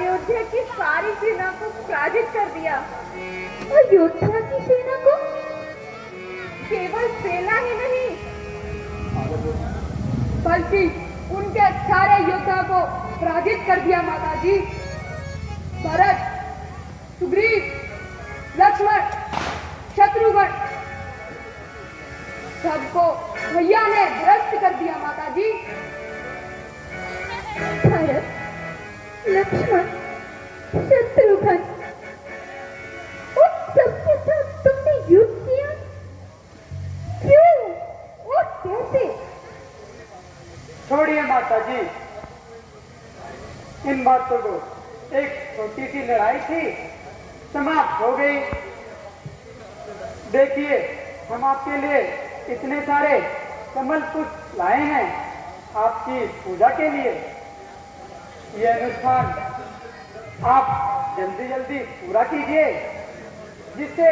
अयोध्या की सारी सेना को पराजित कर दिया। अयोध्या की सेना को? केवल सेना ही नहीं, बल्कि उनके सारे योद्धा को पराजित कर दिया माताजी। भरत, सुग्रीव, लक्ष्मण, शत्रुघ्न, सबको भैया ने ध्वस्त कर दिया माताजी। भरत, लक्ष्मण, शत्रुघ्न, उन सबके साथ तुमने युद्ध किया? क्यों और कैसे? छोड़िए माता जी इन बातों को। एक छोटी सी लड़ाई थी, समाप्त हो गई। देखिए, हम आपके लिए इतने सारे कमल पुष्प लाए हैं आपकी पूजा के लिए। यह अनुष्ठान आप जल्दी जल्दी पूरा कीजिए, जिससे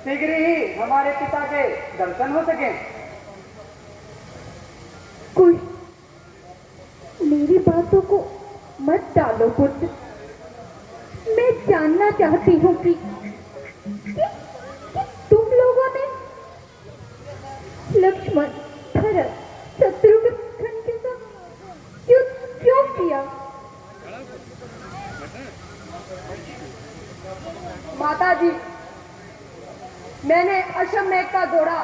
शीघ्र ही हमारे पिता के दर्शन हो सके। कोई मेरी बातों को मत डालो पुत्र। मैं जानना चाहती हूँ कि तुम लोगों ने लक्ष्मण, भरत, शत्रुघ्न के साथ युद्ध क्यों किया? माताजी, मैंने अश्वमेध का घोड़ा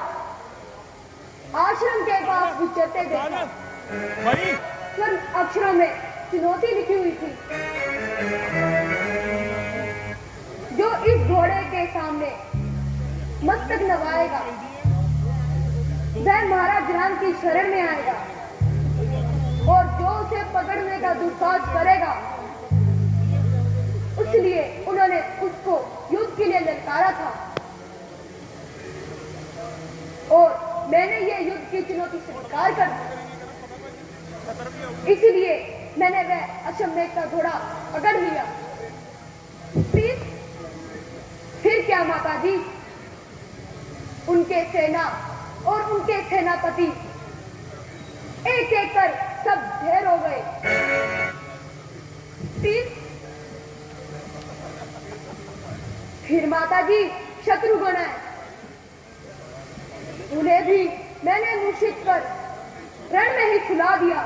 आश्रम के पास विचरते देखा। स्वर्ण अक्षरों में चुनौती लिखी हुई थी, जो इस घोड़े के सामने मस्तक नवाएगा वह महाराज राम की शरण में आएगा, और जो उसे पकड़ने का दुस्साहस करेगा इसलिए उन्होंने उसको युद्ध के लिए ललकारा था। और मैंने ये युद्ध की चुनौती स्वीकार कर दी, इसलिए मैंने वह अश्वमेध का घोड़ा पकड़ लिया। फिर क्या माताजी, उनके सेना और उनके सेनापति एक एक कर सब ढेर हो गए। फिर माताजी शत्रुघ्न है, उन्हें भी मैंने मूर्छित कर रण में ही सुला दिया।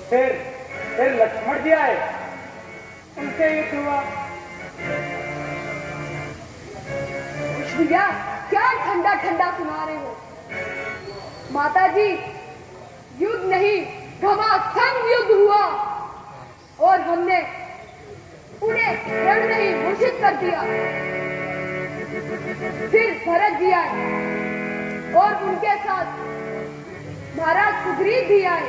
फिर लक्ष्मण जी आए, उनसे युद्ध हुआ। भैया, क्या ठंडा ठंडा सुना रहे हो? माताजी, युद्ध नहीं घमासान युद्ध हुआ, और हमने उन्हें रण में ही मूर्छित कर दिया। फिर भरत जी आए और उनके साथ महाराज सुग्रीव भी आए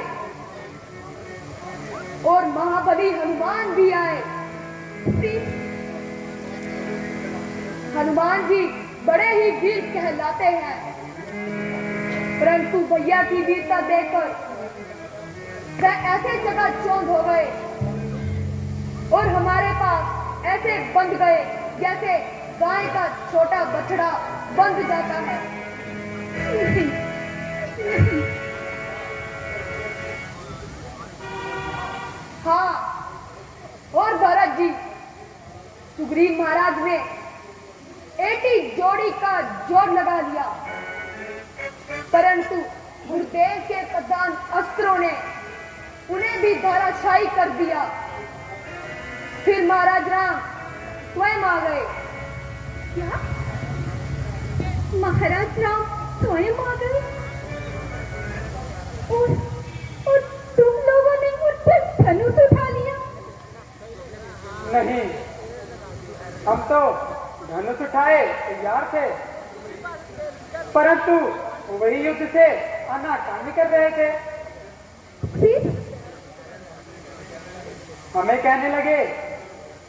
और महाबली हनुमान भी आए। हनुमान जी बड़े ही वीर कहलाते हैं, परंतु भैया की वीरता देखकर वह ऐसे चकाचौंध हो गए और हमारे पास ऐसे बंध गए जैसे गाय का छोटा बछड़ा बंध जाता है। हाँ, और भरत जी, सुग्रीव महाराज ने एटी जोड़ी का जोर लगा लिया, परंतु गुरुदेव के प्रधान अस्त्रों ने उन्हें भी धराशायी कर दिया। फिर महाराज राम स्वयं आ गए। क्या? महाराज राम स्वयं आ गए? और तुम लोगों ने उन पर धनुष उठा लिया? नहीं, हम तो धनुष उठाए तैयार थे, परंतु वही युद्ध से आनाकानी कर रहे थे। फिर हमें कहने लगे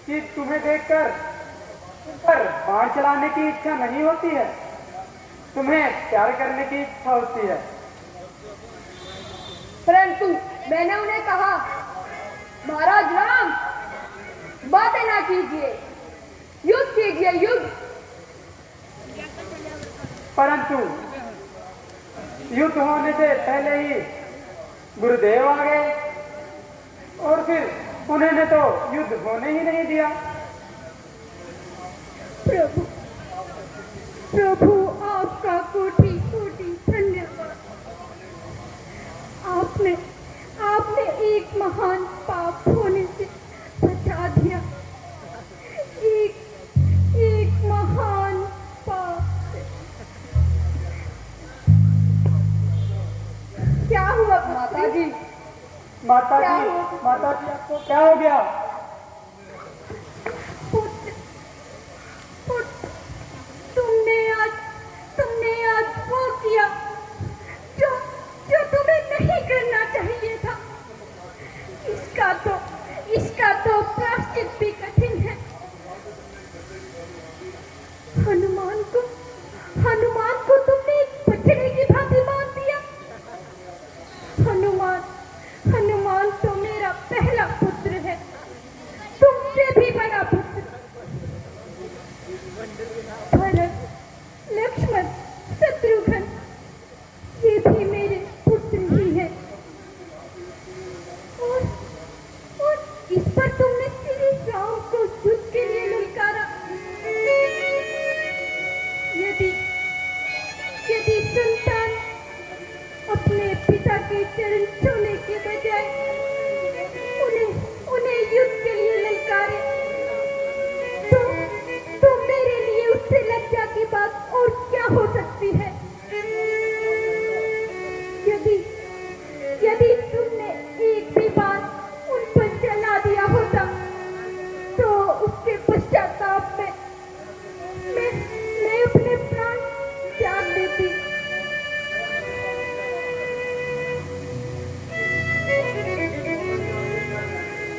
कि तुम्हें देखकर ऊपर बाण चलाने की इच्छा नहीं होती है, तुम्हें प्यार करने की इच्छा होती है। परंतु मैंने उन्हें कहा, महाराज राम, बातें ना कीजिए, युद्ध कीजिए, युद्ध। परंतु युद्ध होने से पहले ही गुरुदेव आ गए और फिर उन्होंने तो युद्ध होने ही नहीं दिया। प्रभु प्रभु आपका कोटि कोटि धन्यवाद। आपने आपने एक महान पाप होने से बचा दिया। एक महान पाप से। क्या हुआ माता जी? माता क्या जी, हुआ? माता जी आपको क्या हो गया? पुत्र पुत्र तुमने आज वो किया जो जो तुम्हें नहीं करना चाहिए था। इसका तो प्रायश्चित भी कठिन है। हनुमान को तुमने एक बछड़े की भांति मान दिया। हनुमान तो मेरा पहला पुत्र है, तुमसे भी बड़ा पुत्र। भरत, लक्ष्मण, शत्रुघ्न, ये भी मेरे पुत्र ही हैं। और इस पर तुमने श्री राम को युद्ध के लिए ललकारा। यदि संतान अपने पिता के चरण छूने के बजाय उन्हें युद्ध के लिए ललकारे तो मेरे लिए उससे लज्जा की बात और क्या हो सकती है। यदि तुमने एक भी बार उन पर चला दिया होता तो उसके पश्चाताप में मैं अपने प्राण त्याग देती।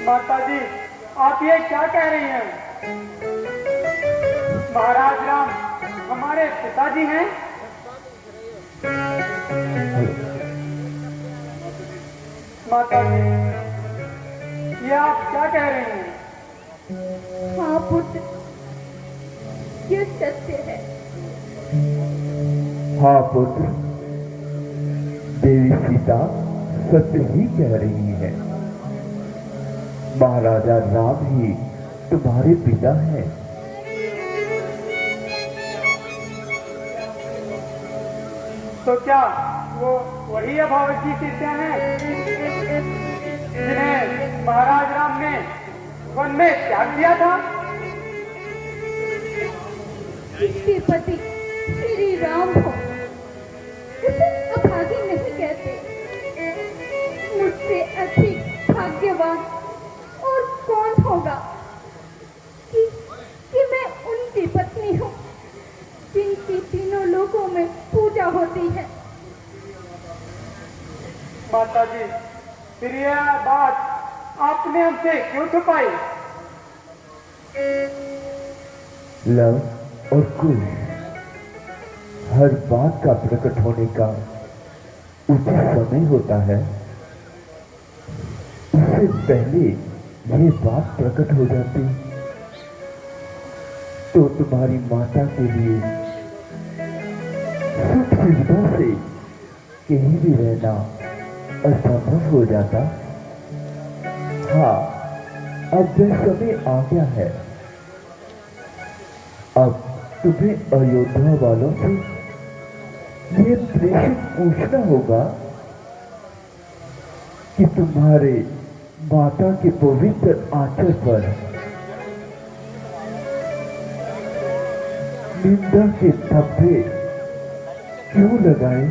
माता जी, आप ये क्या कह रही हैं? महाराज राम हमारे पिताजी हैं। माता जी, ये आप क्या कह रही हैं? हाँ पुत्र, ये सत्य है। हाँ पुत्र, देवी सीता सत्य ही कह रही है। महाराजा राम ही तुम्हारे पिता हैं। तो क्या वो वही अभावत जी सीता हैं जिन्हें महाराज राम ने वन में त्याग दिया था? जिसके पति श्री राम हो उसे अभागी नहीं कहते। मुझसे अधिक भाग्यवान और कौन होगा कि मैं उनकी पत्नी हूँ जिनकी तीनों लोगों में पूजा होती है। माता जी, फिर यह बात आपने हमसे क्यों छुपाई? लव और कुश हर बात का प्रकट होने का उचित समय होता है। उससे पहले ये बात प्रकट हो जाती तो तुम्हारी माता के लिए सुख सुविधा से कहीं भी रहना असंभव हो जाता। हाँ, अब वह समय आ गया है। अब तुम्हें अयोध्या वालों से ये प्रेषित पूछना होगा कि तुम्हारे माता के पवित्र आंचल पर निंदा के धब्बे क्यों लगाए।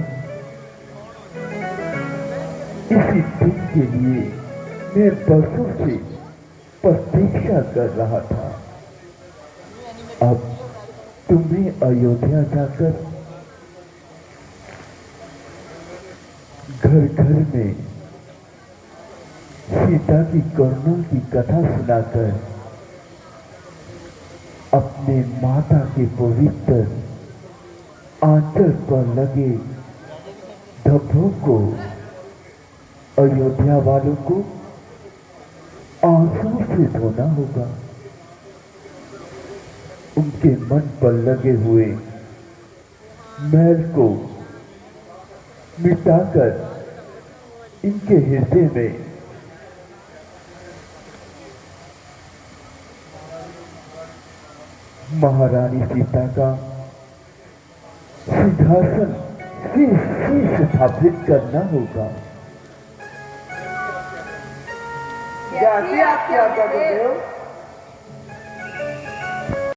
इसी दिन के लिए मैं बरसों से प्रतीक्षा कर रहा था। अब तुम्हें अयोध्या जाकर घर घर में सीता की करुणा की कथा सुनाकर अपने माता के पवित्र आंचल पर लगे धब्बों को अयोध्या वालों को आंसू से धोना होगा। उनके मन पर लगे हुए मैल को मिटाकर इनके हृदय में महारानी सीता का सिंहासन से स्थापित करना होगा। जैसे आपकी आज्ञा गुरुदेव।